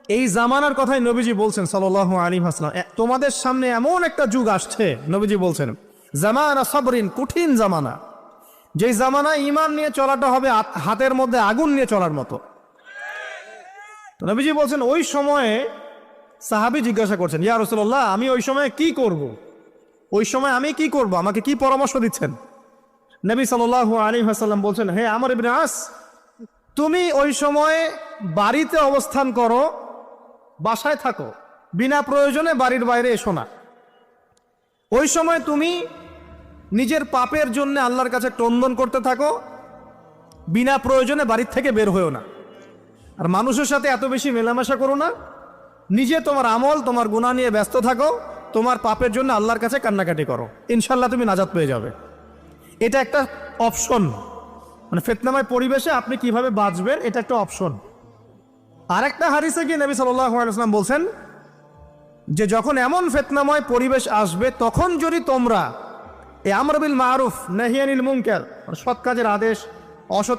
এই জামানার কথাই নবীজি বলছেন সাল্লাল্লাহু আলাইহি ওয়াসাল্লাম, তোমাদের সামনে এমন একটা যুগ আসছে, নবীজি বলছেন জামানা সাবরিন, কঠিন জামানা, যেই জামানায় ঈমান নিয়ে চলাটা হবে হাতের মধ্যে আগুন নিয়ে চলার মতো। তো নবীজি বলছেন ওই সময়ে সাহাবী জিজ্ঞাসা করছেন, ইয়া রাসূলুল্লাহ, আমি ওই সময় কি করব? ওই সময় আমি কি করব, আমাকে কি পরামর্শ দিচ্ছেন? নবী সাল্লাল্লাহু আলাইহি ওয়াসাল্লাম বলছেন, হে আমর ইবনে আস, তুমি ওই সময়ে বাড়িতে অবস্থান করো, বাসায় থাকো, বিনা প্রয়োজনে বাড়ির বাইরে এসো না। ওই সময় তুমি নিজের পাপের জন্য আল্লাহর কাছে ক্রন্দন করতে থাকো, বিনা প্রয়োজনে বাড়ির থেকে বের হয়েও না। আর মানুষের সাথে এত বেশি মেলামেশা করো না, নিজে তোমার আমল, তোমার গুনাহ নিয়ে ব্যস্ত থাকো, তোমার পাপের জন্য আল্লাহর কাছে কান্নাকাটি করো, ইনশাল্লাহ তুমি নাজাত পেয়ে যাবে। এটা একটা অপশন, মানে ফিতনাময় পরিবেশে আপনি কিভাবে বাঁচবেন, এটা একটা অপশন। আরেকটা হাদিসে গিয়ে নবী সাল্লাল্লাহু আলাইহি ওয়াসাল্লাম বলছেন যে যখন এমন ফিতনাময় পরিবেশ আসবে, তখন যদি তোমরা এই আমর বিল মারুফ নাহি আনিল মুনকার, সৎ কাজের আদেশ, অসৎ